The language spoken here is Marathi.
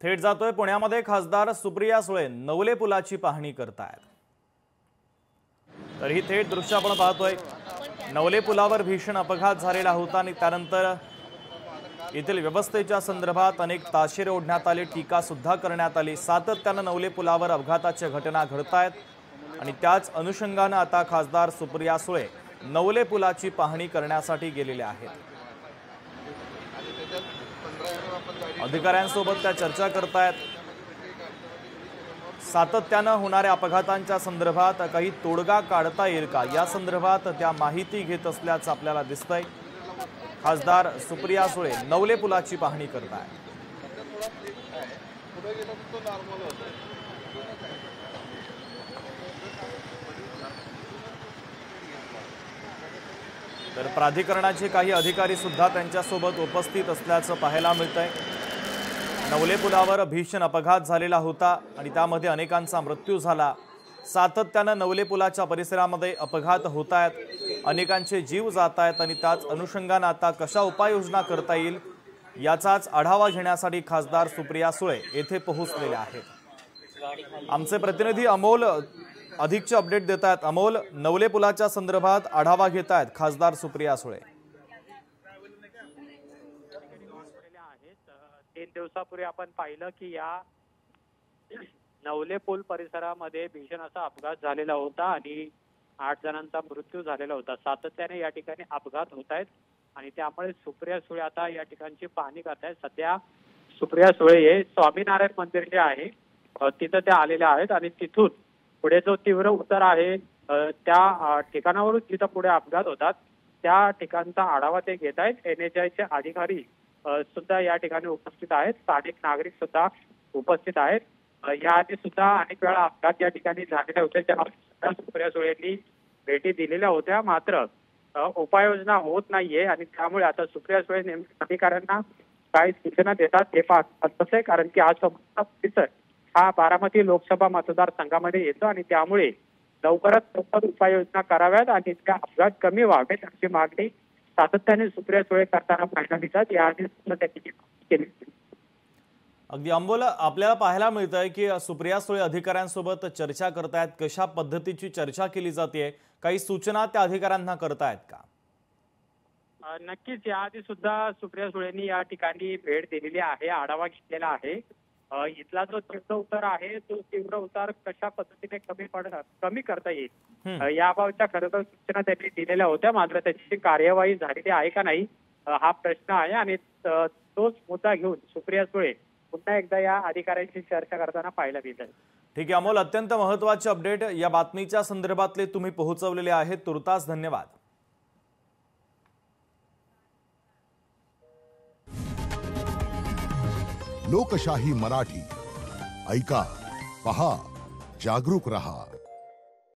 थेट जातोय पुण्यामध्ये खासदार सुप्रिया सुळे नवले पुलाची पाहणी करतायत। तर ही थेट दृश्य आपण पाहतोय। नवले पुलावर भीषण अपघात झालेला होता आणि त्यानंतर येथील व्यवस्थेच्या संदर्भात अनेक ताशेरे ओढण्यात आले, टीका सुद्धा करण्यात आली। सातत्याने नवले पुलावर अपघाताच्या घटना घडतायत आणि त्याच अनुषंगाने आता खासदार सुप्रिया सुळे नवले पुलाची पाहणी करण्यासाठी गेलेले आहेत। अधिकाऱ्यांसोबत त्या चर्चा करतायत। सातत्याने होणाऱ्या अपघातांच्या संदर्भात काही तोडगा काढता येईल का या संदर्भात त्या माहिती घेत असल्याचं आपल्याला दिसतंय। खासदार सुप्रिया सुळे नवले पुलाची पाहणी करतायत। तर प्राधिकरणाचे काही अधिकारी सुद्धा त्यांच्यासोबत उपस्थित असल्याचं पाहायला मिळतंय। नवले पुलावर भीषण अपघात झालेला होता आणि त्यामध्ये अनेकांचा मृत्यू झाला। सातत्याने नवले पुलाच्या परिसरामध्ये अपघात होत आहेत, अनेकांचे जीव जात आहेत आणि त्याच अनुषंगाने आता कशा उपाययोजना करता येईल याचाच आढावा घेण्यासाठी खासदार सुप्रिया सुळे येथे पोहोचलेले आहेत। आमचे प्रतिनिधी अमोल अधिकचे अपडेट देत आहेत। अमोल, नवले पुलाच्या संदर्भात आढावा घेत आहेत खासदार सुप्रिया सुळे। 3 दिवसापूर्वी आपण पाहिलं की या नवले पूल परिसरामध्ये भीषण असा अपघात झालेला होता आणि 8 जणांचा मृत्यू झालेला होता। सातत्याने या ठिकाणी अपघात होत आहेत आणि त्यामुळे सुप्रिया सुळे आता या ठिकाणची पाहणी करतायत। सध्या सुप्रिया सुळे हे स्वामीनारायण मंदिर जे आहे तिथं त्या आलेल्या आहेत आणि तिथून पुढे जो तीव्र उतार आहे त्या ठिकाणावरून जिथं पुढे अपघात होतात त्या ठिकाणचा आढावा ते घेत आहेत। NHAIचे अधिकारी सुद्धा या ठिकाणी उपस्थित आहेत, स्थानिक नागरिक सुद्धा उपस्थित आहेत। याआधी सुद्धा अनेक वेळा अपघात या ठिकाणी झालेले होते, त्या सुप्रिया सुळे यांनी भेटी दिलेल्या होत्या, मात्र उपाययोजना होत नाहीये आणि त्यामुळे आता सुप्रिया सुळे नेमक्या अधिकाऱ्यांना काय सूचना देतात हे पाहत कारण की आज परिसर हा बारामती लोकसभा मतदारसंघामध्ये येतो आणि त्यामुळे लवकरात लवकर उपाययोजना कराव्यात आणि त्या अपघात कमी व्हावेत अशी मागणी सातत्याने सुप्रिया सुळे करताना पाहायला मिळतात। याआधी केली। अगदी अमोल, आपल्याला पाहायला मिळतंय की सुप्रिया सुळे अधिकाऱ्यांसोबत चर्चा करतायत। कशा पद्धतीची चर्चा केली जाते, काही सूचना त्या अधिकाऱ्यांना करतायत का? नक्कीच याआधी सुद्धा सुप्रिया सुळेंनी या ठिकाणी भेट दिलेली आहे, आढावा घेतलेला आहे। इथला जो तीव्र उतार आहे तो तीव्र उतार कशा पद्धतीने कमी करता येईल याबाबतच्या खरं तर सूचना त्यांनी दिलेल्या होत्या, मात्र त्याची कार्यवाही झालेली आहे का नाही हा प्रश्न आहे आणि तोच मुद्दा घेऊन सुप्रिया सुळे पुन्हा एकदा या अधिकाऱ्यांशी चर्चा करताना पाहायला मिळत। ठीक आहे अमोल, अत्यंत महत्त्वाचे अपडेट या बातमीच्या संदर्भातले तुम्ही पोहोचवलेले आहेत, तुर्तास धन्यवाद। लोकशाही मराठी ऐका, पहा, जागरूक रहा।